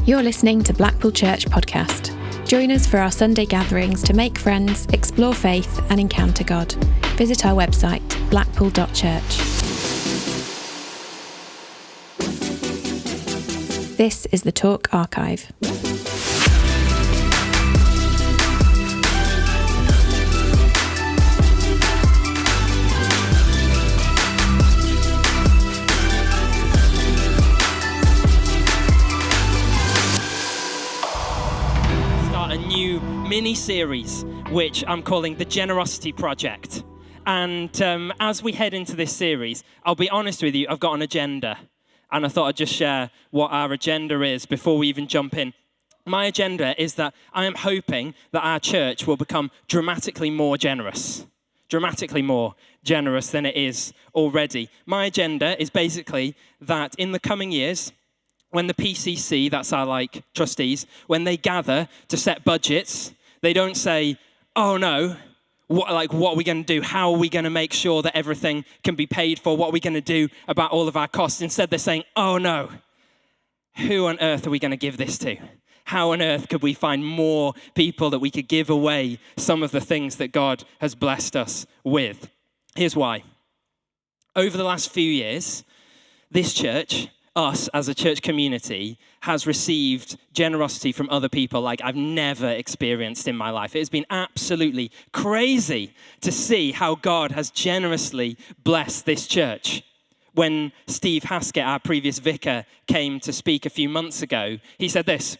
You're listening to Blackpool Church Podcast. Join us for our Sunday gatherings to make friends, explore faith and encounter God. Visit our website, blackpool.church. This is the Talk Archive. Mini-series which I'm calling the Generosity Project, and as we head into this series, I'll be honest with you, I've got an agenda, and I thought I'd just share what our agenda is before we even jump in. My agenda is that I am hoping that our church will become dramatically more generous than it is already. My agenda is basically that in the coming years, when the PCC, that's our trustees, when they gather to set budgets, they don't say, oh no, what are we going to do? How are we going to make sure that everything can be paid for? What are we going to do about all of our costs? Instead, they're saying, oh no, who on earth are we going to give this to? How on earth could we find more people that we could give away some of the things that God has blessed us with? Here's why. Over the last few years, this church, us as a church community, has received generosity from other people like I've never experienced in my life. It has been absolutely crazy to see how God has generously blessed this church. When Steve Haskett, our previous vicar, came to speak a few months ago, he said this: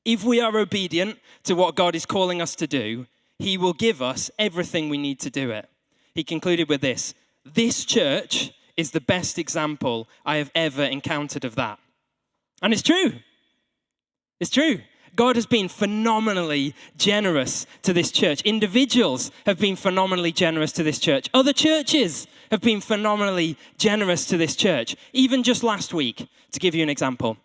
if we are obedient to what God is calling us to do, he will give us everything we need to do it. He concluded with this: this church is the best example I have ever encountered of that. And it's true. It's true. God has been phenomenally generous to this church. Individuals have been phenomenally generous to this church. Other churches have been phenomenally generous to this church. Even just last week, to give you an example.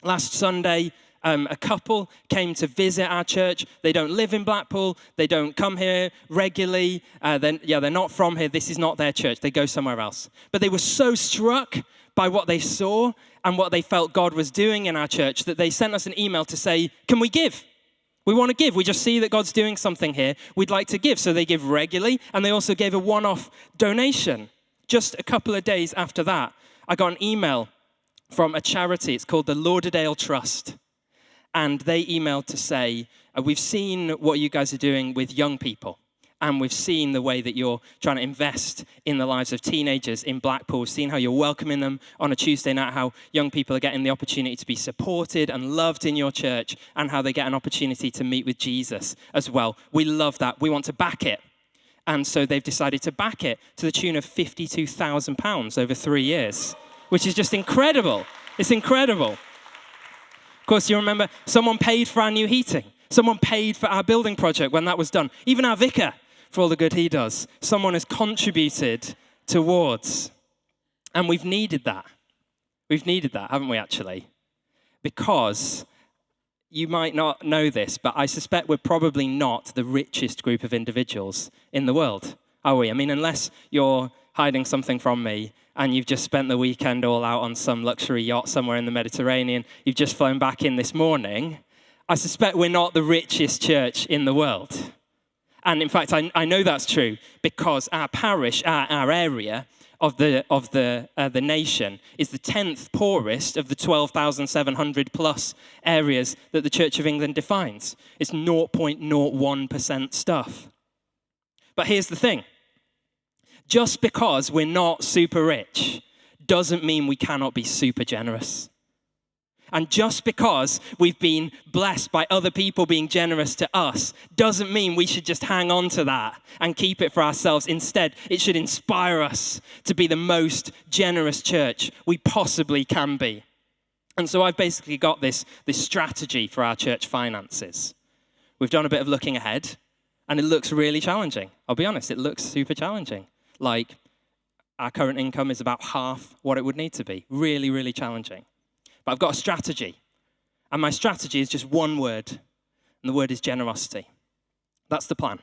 Last Sunday, a couple came to visit our church. They don't live in Blackpool. They don't come here regularly. They're not from here. This is not their church. They go somewhere else. But they were so struck by what they saw and what they felt God was doing in our church that they sent us an email to say, can we give? We want to give. We just see that God's doing something here. We'd like to give. So they give regularly, and they also gave a one-off donation. Just a couple of days after that, I got an email from a charity. It's called the Lauderdale Trust. And they emailed to say, we've seen what you guys are doing with young people. And we've seen the way that you're trying to invest in the lives of teenagers in Blackpool. We've seen how you're welcoming them on a Tuesday night, how young people are getting the opportunity to be supported and loved in your church, and how they get an opportunity to meet with Jesus as well. We love that. We want to back it. And so they've decided to back it to the tune of £52,000 over 3 years, which is just incredible. It's incredible. Of course, you remember someone paid for our new heating. Someone paid for our building project when that was done. Even our vicar, for all the good he does, someone has contributed towards. And we've needed that. We've needed that, haven't we, actually? Because you might not know this, but I suspect we're probably not the richest group of individuals in the world, are we? I mean, unless you're hiding something from me, and you've just spent the weekend all out on some luxury yacht somewhere in the Mediterranean, you've just flown back in this morning, I suspect we're not the richest church in the world. And in fact, I know that's true because our parish, our area of the nation is the 10th poorest of the 12,700 plus areas that the Church of England defines. It's 0.01% stuff. But here's the thing. Just because we're not super rich doesn't mean we cannot be super generous. And just because we've been blessed by other people being generous to us doesn't mean we should just hang on to that and keep it for ourselves. Instead, it should inspire us to be the most generous church we possibly can be. And so I've basically got this strategy for our church finances. We've done a bit of looking ahead, and it looks really challenging. I'll be honest, it looks super challenging. Like, our current income is about half what it would need to be. Really, really challenging. But I've got a strategy. And my strategy is just one word. And the word is generosity. That's the plan.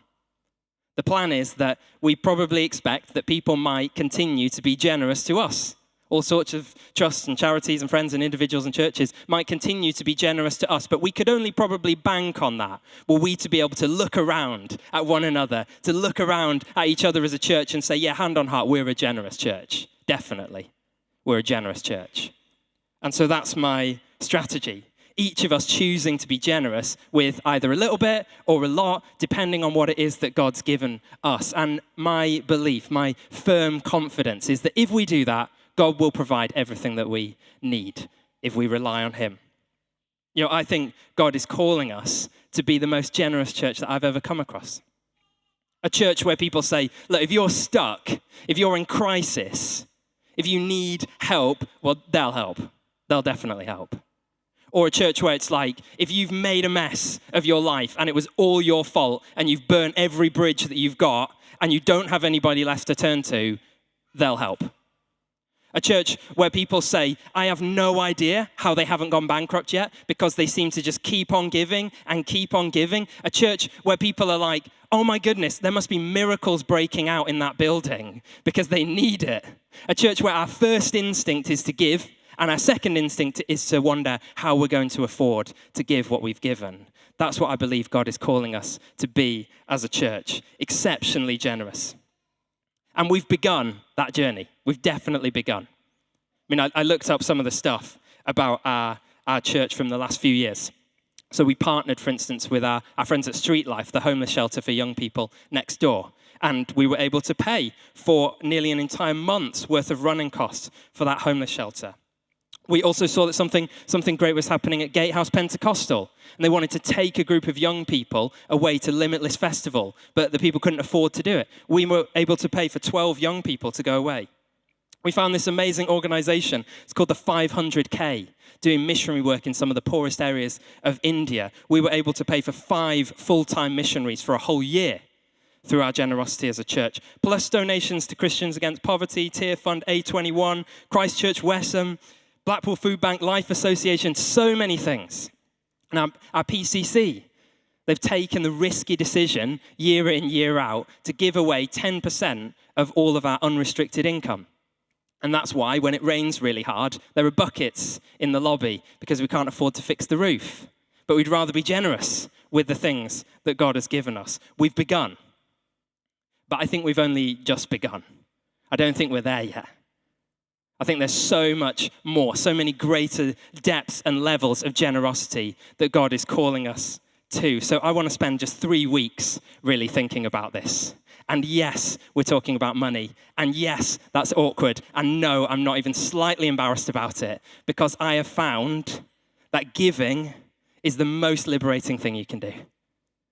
The plan is that we probably expect that people might continue to be generous to us. All sorts of trusts and charities and friends and individuals and churches might continue to be generous to us, but we could only probably bank on that were we to be able to look around at one another, to look around at each other as a church and say, yeah, hand on heart, we're a generous church. Definitely, we're a generous church. And so that's my strategy. Each of us choosing to be generous with either a little bit or a lot, depending on what it is that God's given us. And my belief, my firm confidence is that if we do that, God will provide everything that we need if we rely on him. You know, I think God is calling us to be the most generous church that I've ever come across. A church where people say, look, if you're stuck, if you're in crisis, if you need help, well, they'll help. They'll definitely help. Or a church where it's like, if you've made a mess of your life and it was all your fault and you've burnt every bridge that you've got and you don't have anybody left to turn to, they'll help. A church where people say, I have no idea how they haven't gone bankrupt yet because they seem to just keep on giving and keep on giving. A church where people are like, oh my goodness, there must be miracles breaking out in that building because they need it. A church where our first instinct is to give and our second instinct is to wonder how we're going to afford to give what we've given. That's what I believe God is calling us to be as a church, exceptionally generous. And we've begun that journey. We've definitely begun. I mean, I looked up some of the stuff about our church from the last few years. So we partnered, for instance, with our friends at Street Life, the homeless shelter for young people next door. And we were able to pay for nearly an entire month's worth of running costs for that homeless shelter. We also saw that something great was happening at Gatehouse Pentecostal. And they wanted to take a group of young people away to Limitless Festival, but the people couldn't afford to do it. We were able to pay for 12 young people to go away. We found this amazing organization. It's called the 500K, doing missionary work in some of the poorest areas of India. We were able to pay for 5 full-time missionaries for a whole year through our generosity as a church, plus donations to Christians Against Poverty, Tear Fund, A21, Christchurch Wesham, Blackpool Food Bank, Life Association, so many things. Now, our PCC, they've taken the risky decision year in, year out to give away 10% of all of our unrestricted income. And that's why when it rains really hard, there are buckets in the lobby because we can't afford to fix the roof. But we'd rather be generous with the things that God has given us. We've begun. But I think we've only just begun. I don't think we're there yet. I think there's so much more, so many greater depths and levels of generosity that God is calling us to. So I want to spend just 3 weeks really thinking about this. And yes, we're talking about money. And yes, that's awkward. And no, I'm not even slightly embarrassed about it because I have found that giving is the most liberating thing you can do.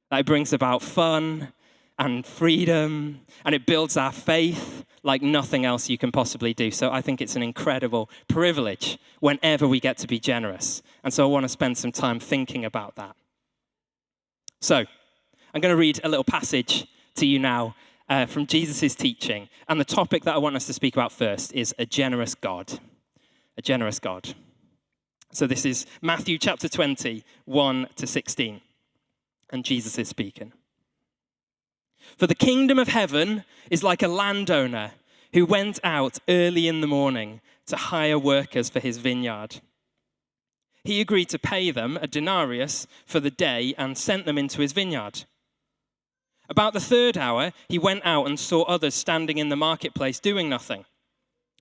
That it brings about fun and freedom, and it builds our faith like nothing else you can possibly do. So I think it's an incredible privilege whenever we get to be generous. And so I want to spend some time thinking about that. So I'm going to read a little passage to you now from Jesus' teaching. And the topic that I want us to speak about first is a generous God. A generous God. So this is Matthew chapter 20, 1 to 16. And Jesus is speaking. For the kingdom of heaven is like a landowner who went out early in the morning to hire workers for his vineyard. He agreed to pay them a denarius for the day and sent them into his vineyard. About the 3rd hour, he went out and saw others standing in the marketplace doing nothing.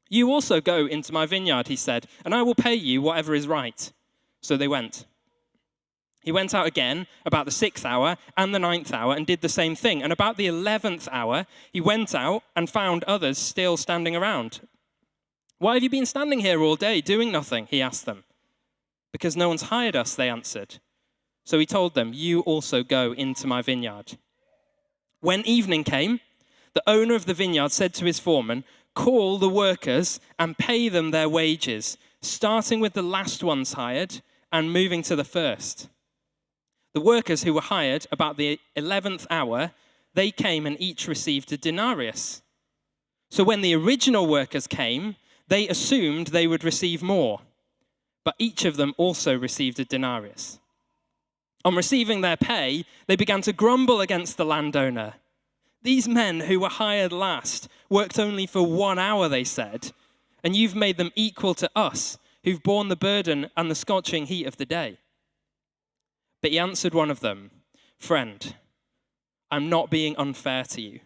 You also go into my vineyard, he said, and I will pay you whatever is right. So they went. He went out again about the 6th hour and the 9th hour and did the same thing. And about the 11th hour, he went out and found others still standing around. Why have you been standing here all day doing nothing? He asked them. Because no one's hired us, they answered. So he told them, you also go into my vineyard. When evening came, the owner of the vineyard said to his foreman, call the workers and pay them their wages, starting with the last ones hired and moving to the first. The workers who were hired about the 11th hour, they came and each received a denarius. So when the original workers came, they assumed they would receive more, but each of them also received a denarius. On receiving their pay, they began to grumble against the landowner. These men who were hired last worked only for 1 hour, they said, and you've made them equal to us, who've borne the burden and the scorching heat of the day. But he answered one of them, Friend, I'm not being unfair to you.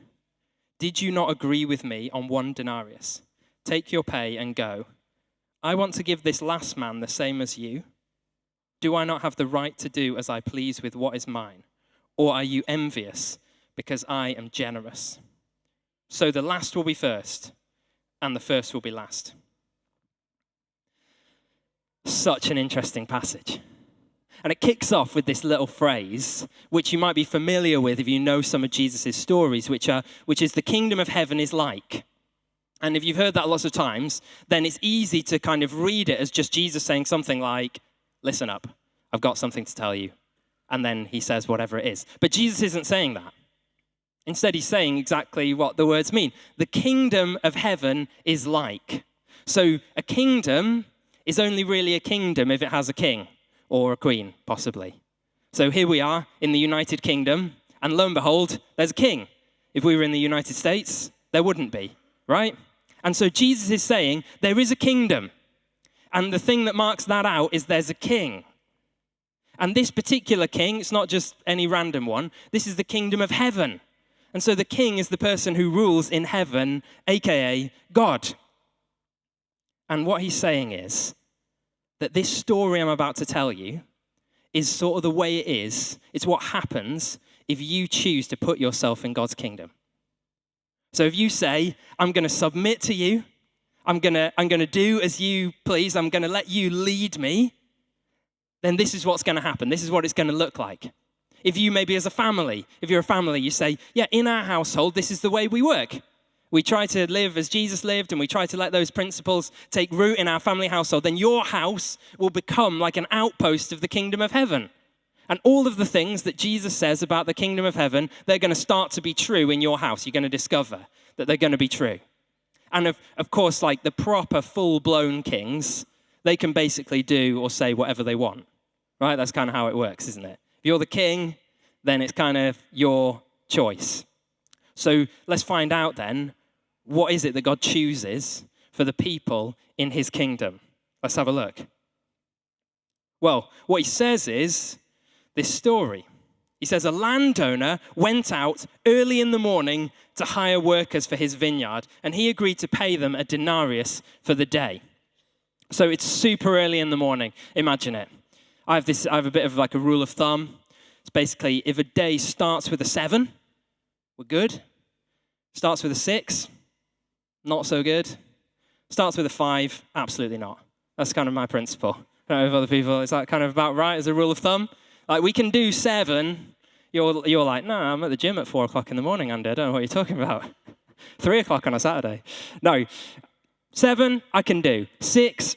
Did you not agree with me on 1 denarius? Take your pay and go. I want to give this last man the same as you. Do I not have the right to do as I please with what is mine? Or are you envious because I am generous? So the last will be first, and the first will be last. Such an interesting passage. And it kicks off with this little phrase, which you might be familiar with if you know some of Jesus' stories, which is the kingdom of heaven is like. And if you've heard that lots of times, then it's easy to kind of read it as just Jesus saying something like, listen up, I've got something to tell you. And then he says whatever it is. But Jesus isn't saying that. Instead, he's saying exactly what the words mean. The kingdom of heaven is like. So a kingdom is only really a kingdom if it has a king. Or a queen, possibly. So here we are in the United Kingdom, and lo and behold, there's a king. If we were in the United States, there wouldn't be, right? And so Jesus is saying there is a kingdom, and the thing that marks that out is there's a king. And this particular king, it's not just any random one, this is the kingdom of heaven. And so the king is the person who rules in heaven, aka God. And what he's saying is, that this story I'm about to tell you is sort of the way it is. It's what happens if you choose to put yourself in God's kingdom. So if you say, I'm going to submit to you, I'm going to do as you please, I'm going to let you lead me, then this is what's going to happen. This is what it's going to look like. If you maybe as a family, if you're a family, you say, yeah, in our household, this is the way we work. We try to live as Jesus lived, and we try to let those principles take root in our family household, then your house will become like an outpost of the kingdom of heaven. And all of the things that Jesus says about the kingdom of heaven, they're going to start to be true in your house. You're going to discover that they're going to be true. And of course, like the proper full-blown kings, they can basically do or say whatever they want, right? That's kind of how it works, isn't it? If you're the king, then it's kind of your choice. So let's find out then, what is it that God chooses for the people in his kingdom? Let's have a look. Well, what he says is this story. He says a landowner went out early in the morning to hire workers for his vineyard, and he agreed to pay them a denarius for the day. So it's super early in the morning. Imagine it. I have a bit of like a rule of thumb. It's basically if a day starts with a 7, we're good. Starts with a 6, not so good. Starts with a 5, absolutely not. That's kind of my principle. I don't know if other people, is that kind of about right as a rule of thumb? Like we can do 7. You're like, no, I'm at the gym at 4 o'clock in the morning, Andy. I don't know what you're talking about. 3 o'clock on a Saturday. No, 7, I can do. 6,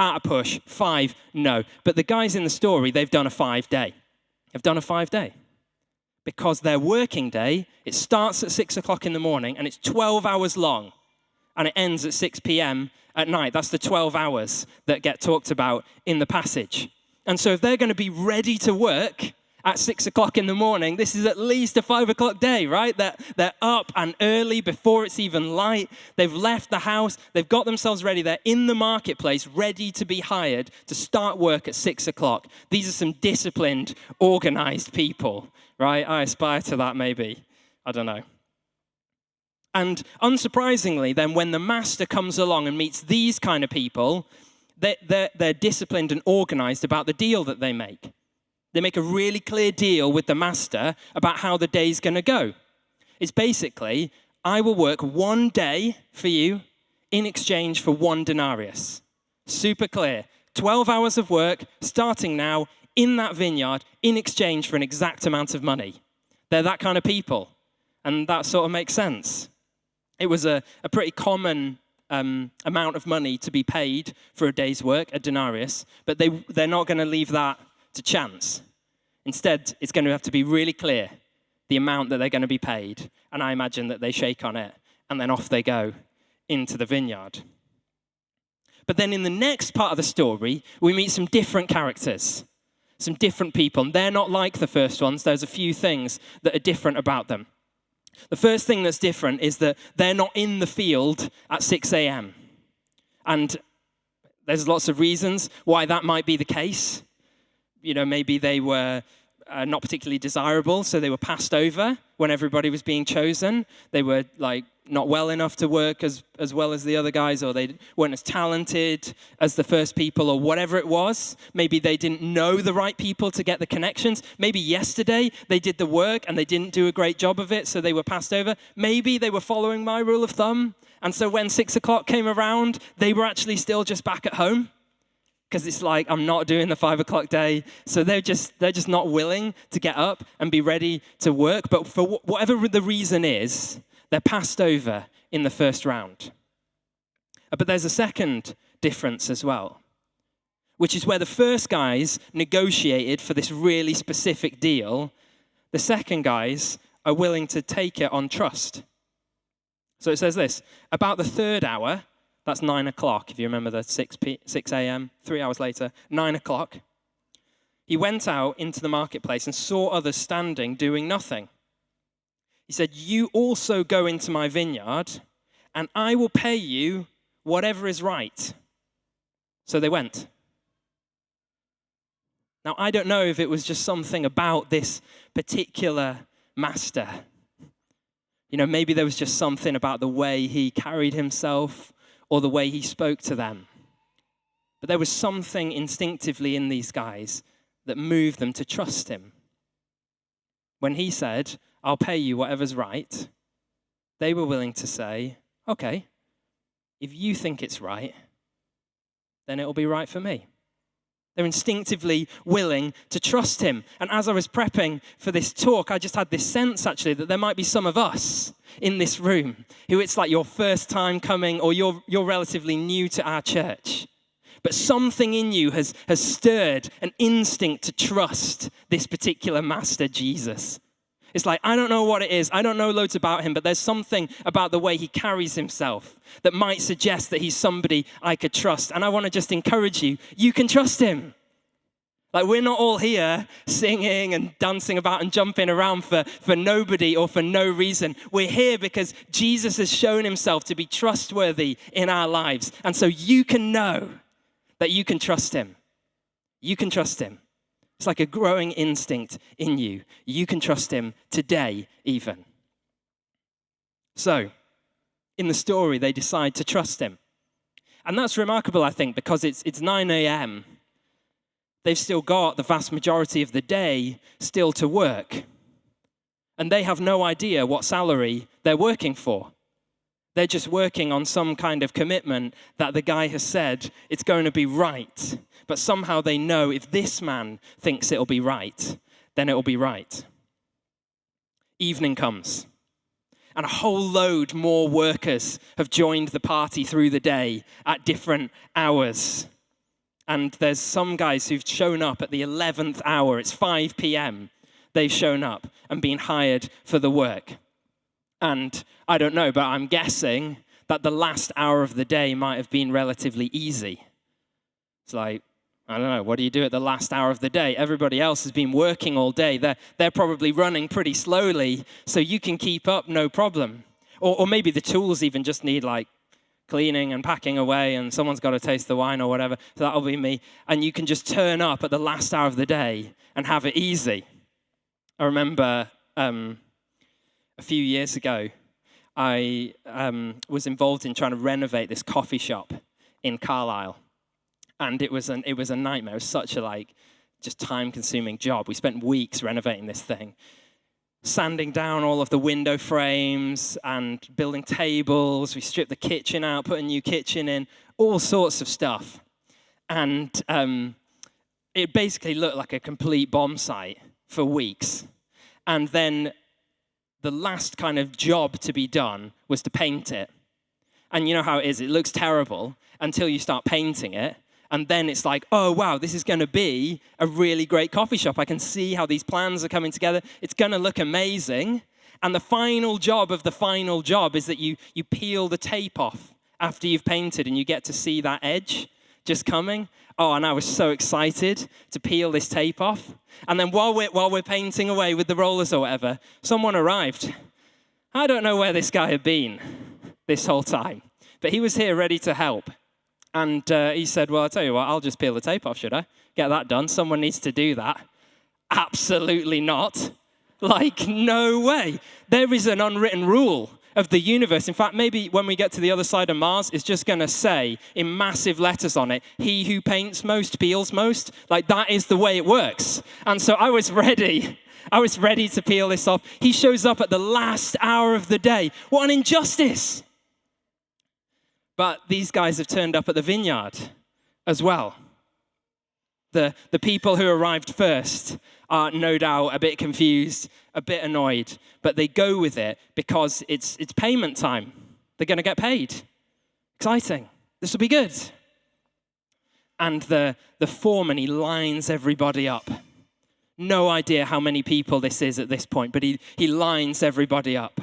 at a push. 5, no. But the guys in the story, they've done a 5-day. They've done a 5-day. Because their working day, it starts at 6 o'clock in the morning and it's 12 hours long. And it ends at 6 p.m. at night. That's the 12 hours that get talked about in the passage. And so if they're going to be ready to work at 6 o'clock in the morning, this is at least a 5 o'clock day, right? They're up and early before it's even light. They've left the house. They've got themselves ready. They're in the marketplace, ready to be hired to start work at 6 o'clock. These are some disciplined, organized people, right? I aspire to that maybe. I don't know. And unsurprisingly, then, when the master comes along and meets these kind of people, they're disciplined and organized about the deal that they make. They make a really clear deal with the master about how the day's going to go. It's basically, I will work 1 day for you in exchange for 1 denarius. Super clear. 12 hours of work, starting now, in that vineyard, in exchange for an exact amount of money. They're that kind of people. And that sort of makes sense. It was a pretty common amount of money to be paid for a day's work, a denarius, but they're not going to leave that to chance. Instead, it's going to have to be really clear, the amount that they're going to be paid. And I imagine that they shake on it, and then off they go into the vineyard. But then in the next part of the story, we meet some different characters, some different people. And they're not like the first ones. There's a few things that are different about them. The first thing that's different is that they're not in the field at 6 a.m. And there's lots of reasons why that might be the case. Maybe they were not particularly desirable, so they were passed over when everybody was being chosen. They were not well enough to work as well as the other guys, or they weren't as talented as the first people, or whatever it was. Maybe they didn't know the right people to get the connections. Maybe yesterday they did the work and they didn't do a great job of it, so they were passed over. Maybe they were following my rule of thumb, and so when 6 o'clock came around, they were actually still just back at home. Because it's I'm not doing the 5 o'clock day. So they're just not willing to get up and be ready to work. But for whatever the reason is, they're passed over in the first round. But there's a second difference as well, which is where the first guys negotiated for this really specific deal. The second guys are willing to take it on trust. So it says this, about the third hour, that's 9 o'clock, if you remember the 6 a.m., 3 hours later, 9 o'clock. He went out into the marketplace and saw others standing, doing nothing. He said, you also go into my vineyard, and I will pay you whatever is right. So they went. Now, I don't know if it was just something about this particular master. Maybe there was just something about the way he carried himself, or the way he spoke to them. But there was something instinctively in these guys that moved them to trust him. When he said, I'll pay you whatever's right, they were willing to say, okay, if you think it's right, then it'll be right for me. They're instinctively willing to trust him. And as I was prepping for this talk, I just had this sense, actually, that there might be some of us in this room who it's your first time coming, or you're relatively new to our church. But something in you has stirred an instinct to trust this particular master, Jesus. It's I don't know what it is. I don't know loads about him, but there's something about the way he carries himself that might suggest that he's somebody I could trust. And I want to just encourage you, you can trust him. We're not all here singing and dancing about and jumping around for nobody or for no reason. We're here because Jesus has shown himself to be trustworthy in our lives. And so you can know that you can trust him. You can trust him. It's a growing instinct in you. You can trust him today even. So, in the story, they decide to trust him. And that's remarkable, I think, because it's 9 a.m. They've still got the vast majority of the day still to work. And they have no idea what salary they're working for. They're just working on some kind of commitment that the guy has said it's going to be right. But somehow they know if this man thinks it'll be right, then it'll be right. Evening comes, and a whole load more workers have joined the party through the day at different hours. And there's some guys who've shown up at the 11th hour. It's 5 p.m. They've shown up and been hired for the work. And I don't know, but I'm guessing that the last hour of the day might have been relatively easy. It's I don't know, what do you do at the last hour of the day? Everybody else has been working all day. They're probably running pretty slowly, so you can keep up, no problem. Or maybe the tools even just need cleaning and packing away, and someone's got to taste the wine or whatever, so that'll be me. And you can just turn up at the last hour of the day and have it easy. I remember a few years ago, I was involved in trying to renovate this coffee shop in Carlisle. And it was a nightmare. It was such a just time-consuming job. We spent weeks renovating this thing, sanding down all of the window frames and building tables. We stripped the kitchen out, put a new kitchen in, all sorts of stuff. And it basically looked like a complete bomb site for weeks. And then the last kind of job to be done was to paint it. And you know how it is. It looks terrible until you start painting it. And then it's oh, wow, this is going to be a really great coffee shop. I can see how these plans are coming together. It's going to look amazing. And the final job of the final job is that you peel the tape off after you've painted, and you get to see that edge just coming. Oh, and I was so excited to peel this tape off. And then while we're painting away with the rollers or whatever, someone arrived. I don't know where this guy had been this whole time, but he was here ready to help. And he said, well, I'll tell you what, I'll just peel the tape off, should I? Get that done. Someone needs to do that. Absolutely not. Like, no way. There is an unwritten rule of the universe. In fact, maybe when we get to the other side of Mars, it's just going to say in massive letters on it, he who paints most peels most. Like, that is the way it works. And so I was ready. I was ready to peel this off. He shows up at the last hour of the day. What an injustice. But these guys have turned up at the vineyard as well. The people who arrived first are no doubt a bit confused, a bit annoyed, but they go with it because it's payment time. They're going to get paid. Exciting. This will be good. And the foreman, he lines everybody up. No idea how many people this is at this point, but he lines everybody up.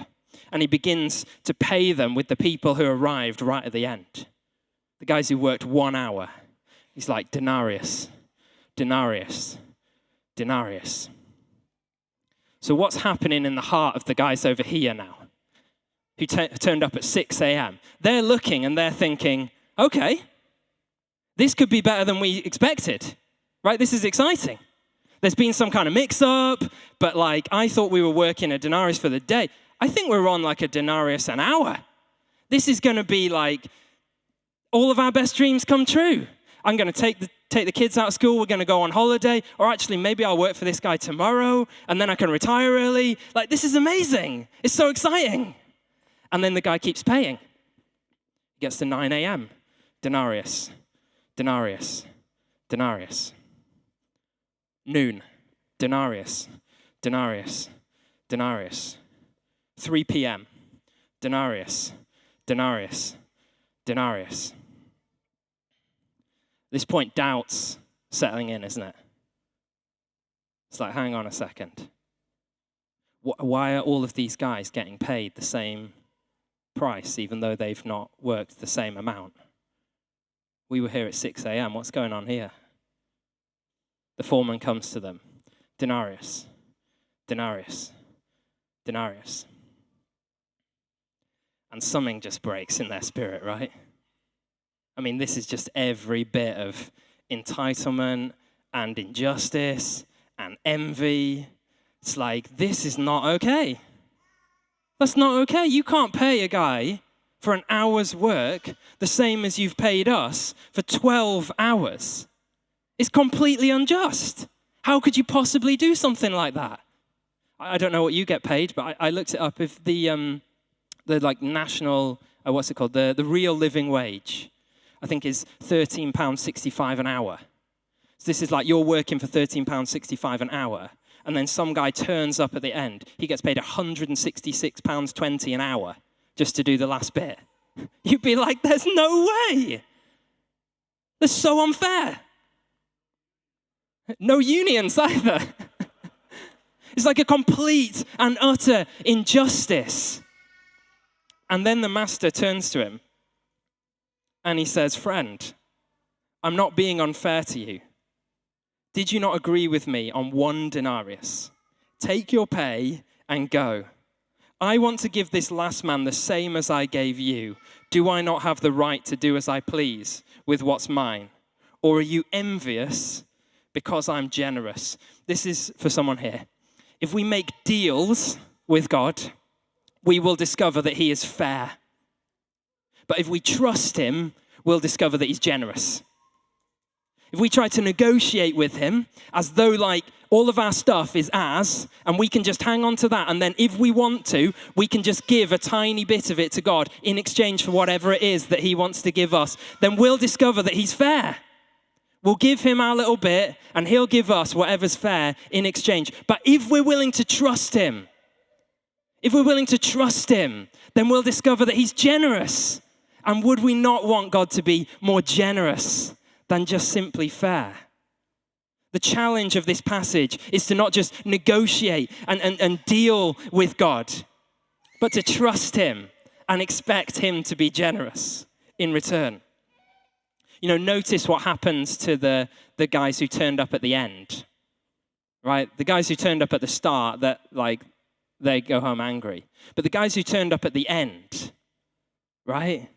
And he begins to pay them with the people who arrived right at the end. The guys who worked 1 hour. He's like, denarius, denarius, denarius. So what's happening in the heart of the guys over here now, who turned up at 6 a.m.? They're looking and they're thinking, okay, this could be better than we expected, right? This is exciting. There's been some kind of mix-up, but like, I thought we were working a denarius for the day. I think we're on like a denarius an hour. This is going to be like all of our best dreams come true. I'm going to take the kids out of school. We're going to go on holiday. Or actually, maybe I'll work for this guy tomorrow, and then I can retire early. Like, this is amazing. It's so exciting. And then the guy keeps paying. He gets to 9 a.m. Denarius, denarius, denarius. Noon, denarius, denarius, denarius. 3 p.m., denarius, denarius, denarius. At this point, doubt's settling in, isn't it? It's like, hang on a second. Why are all of these guys getting paid the same price, even though they've not worked the same amount? We were here at 6 a.m. What's going on here? The foreman comes to them. Denarius, denarius, denarius. And something just breaks in their spirit, right? I mean, this is just every bit of entitlement and injustice and envy. It's like, this is not okay. That's not okay. You can't pay a guy for an hour's work the same as you've paid us for 12 hours. It's completely unjust. How could you possibly do something like that? I don't know what you get paid, but I looked it up. If the like national, what's it called? The real living wage, I think is £13.65 an hour. So this is like you're working for £13.65 an hour, and then some guy turns up at the end. He gets paid £166.20 an hour just to do the last bit. You'd be like, there's no way. That's so unfair. No unions either. It's like a complete and utter injustice. And then the master turns to him and he says, friend, I'm not being unfair to you. Did you not agree with me on 1 denarius? Take your pay and go. I want to give this last man the same as I gave you. Do I not have the right to do as I please with what's mine? Or are you envious because I'm generous? This is for someone here. If we make deals with God, we will discover that he is fair. But if we trust him, we'll discover that he's generous. If we try to negotiate with him as though like all of our stuff is ours and we can just hang on to that, and then if we want to, we can just give a tiny bit of it to God in exchange for whatever it is that he wants to give us, then we'll discover that he's fair. We'll give him our little bit and he'll give us whatever's fair in exchange. But if we're willing to trust him, then we'll discover that he's generous. And would we not want God to be more generous than just simply fair? The challenge of this passage is to not just negotiate and deal with God, but to trust him and expect him to be generous in return. You know, notice what happens to the guys who turned up at the end, right? The guys who turned up at the start, that like they go home angry. But the guys who turned up at the end, right?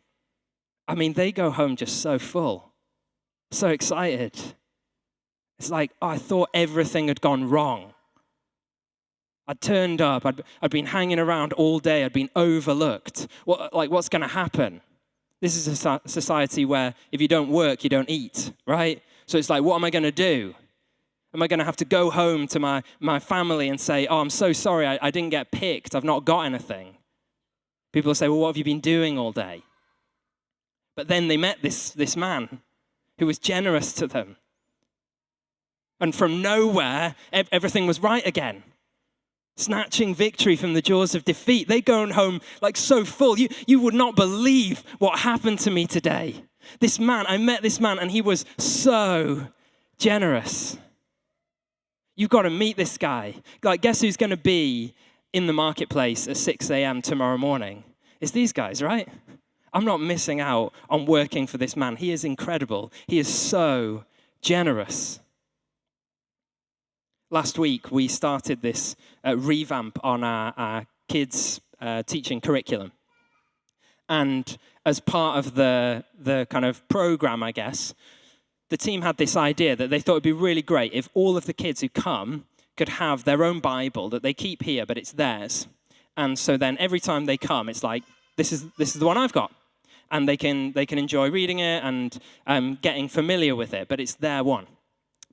I mean, they go home just so full, so excited. It's like, oh, I thought everything had gone wrong. I'd turned up, I'd been hanging around all day, I'd been overlooked. What's going to happen? This is a society where if you don't work, you don't eat, right? So it's like, what am I going to do? Am I going to have to go home to my family and say, oh, I'm so sorry, I didn't get picked, I've not got anything? People will say, well, what have you been doing all day? But then they met this man who was generous to them. And from nowhere, everything was right again. Snatching victory from the jaws of defeat. They're going home like so full. You would not believe what happened to me today. I met this man and he was so generous. You've got to meet this guy. Like, guess who's going to be in the marketplace at 6 a.m. tomorrow morning? It's these guys, right? I'm not missing out on working for this man. He is incredible. He is so generous. Last week, we started this revamp on our kids' teaching curriculum. And as part of the kind of program, I guess, the team had this idea that they thought it'd be really great if all of the kids who come could have their own Bible that they keep here, but it's theirs. And so then every time they come, it's like, this is the one I've got. And they can enjoy reading it and getting familiar with it, but it's their one.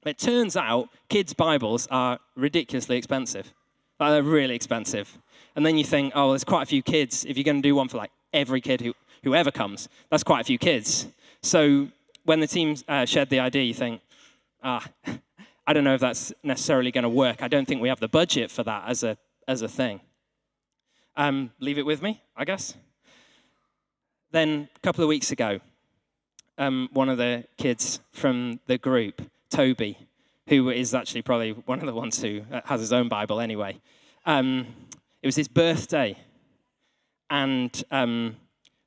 It turns out kids' Bibles are ridiculously expensive. They're really expensive. And then you think, oh, there's quite a few kids. If you're going to do one for like every kid who ever comes, that's quite a few kids. So when the team shared the idea, you think, I don't know if that's necessarily going to work. I don't think we have the budget for that as a thing. Leave it with me, I guess. Then a couple of weeks ago, one of the kids from the group, Toby, who is actually probably one of the ones who has his own Bible anyway. It was his birthday. And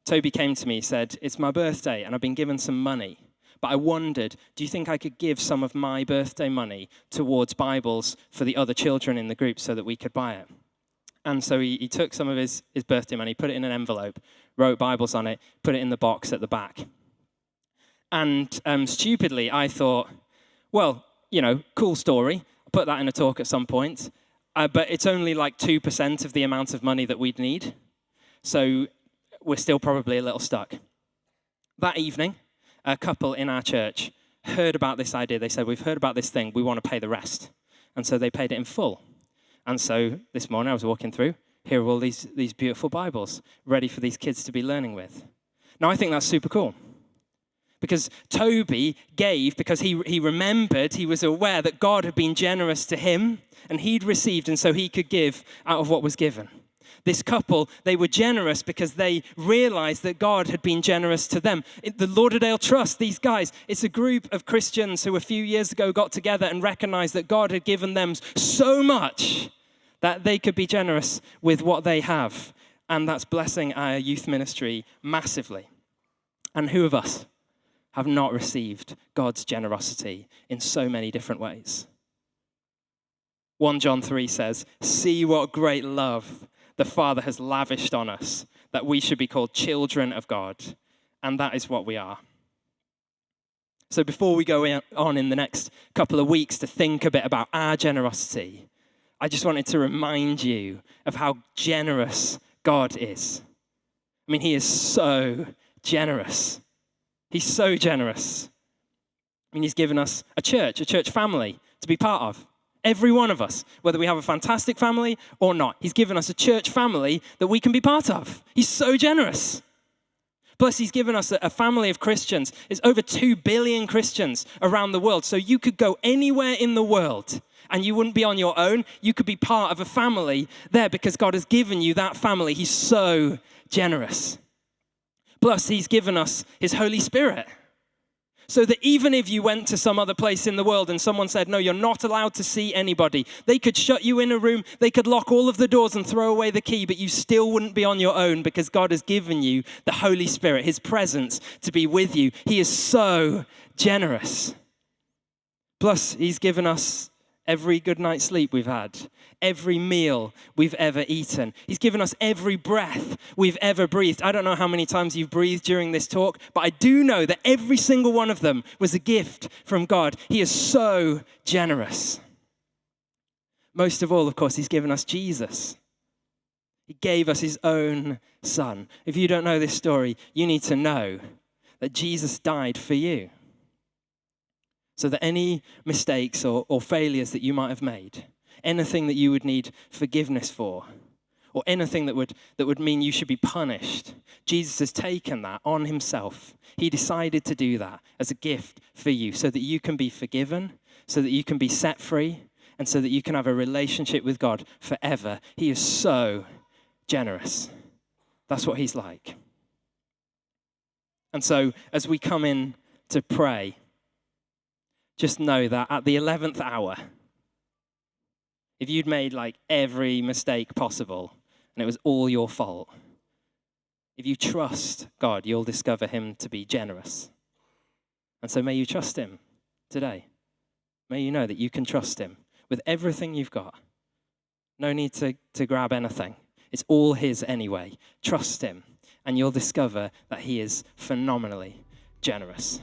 Toby came to me and said, it's my birthday and I've been given some money. But I wondered, do you think I could give some of my birthday money towards Bibles for the other children in the group so that we could buy it? And so he took some of his birthday money, put it in an envelope, wrote Bibles on it, put it in the box at the back. And stupidly, I thought, well, cool story. I'll put that in a talk at some point. But it's only like 2% of the amount of money that we'd need. So we're still probably a little stuck. That evening, a couple in our church heard about this idea. They said, we've heard about this thing. We want to pay the rest. And so they paid it in full. And so this morning I was walking through. Here are all these beautiful Bibles ready for these kids to be learning with. Now, I think that's super cool. Because Toby gave because he remembered, he was aware that God had been generous to him and he'd received, and so he could give out of what was given. This couple, they were generous because they realized that God had been generous to them. The Lauderdale Trust, these guys, it's a group of Christians who a few years ago got together and recognized that God had given them so much that they could be generous with what they have. And that's blessing our youth ministry massively. And who of us have not received God's generosity in so many different ways? 1 John 3 says, see what great love the Father has lavished on us, that we should be called children of God. And that is what we are. So before we go on in the next couple of weeks to think a bit about our generosity, I just wanted to remind you of how generous God is. I mean, he is so generous. He's so generous. I mean, he's given us a church family to be part of. Every one of us, whether we have a fantastic family or not, he's given us a church family that we can be part of. He's so generous. Plus, he's given us a family of Christians. It's over 2 billion Christians around the world. So you could go anywhere in the world and you wouldn't be on your own. You could be part of a family there because God has given you that family. He's so generous. Plus, he's given us his Holy Spirit. So that even if you went to some other place in the world and someone said, no, you're not allowed to see anybody, they could shut you in a room, they could lock all of the doors and throw away the key, but you still wouldn't be on your own because God has given you the Holy Spirit, his presence to be with you. He is so generous. Plus, he's given us every good night's sleep we've had, every meal we've ever eaten. He's given us every breath we've ever breathed. I don't know how many times you've breathed during this talk, but I do know that every single one of them was a gift from God. He is so generous. Most of all, of course, he's given us Jesus. He gave us his own son. If you don't know this story, you need to know that Jesus died for you. So that any mistakes or failures that you might have made, anything that you would need forgiveness for, or anything that would mean you should be punished, Jesus has taken that on himself. He decided to do that as a gift for you so that you can be forgiven, so that you can be set free, and so that you can have a relationship with God forever. He is so generous. That's what he's like. And so as we come in to pray, just know that at the 11th hour, if you'd made like every mistake possible and it was all your fault, if you trust God, you'll discover him to be generous. And so may you trust him today. May you know that you can trust him with everything you've got. No need to grab anything. It's all his anyway. Trust him, and you'll discover that he is phenomenally generous.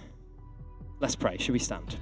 Let's pray. Should we stand?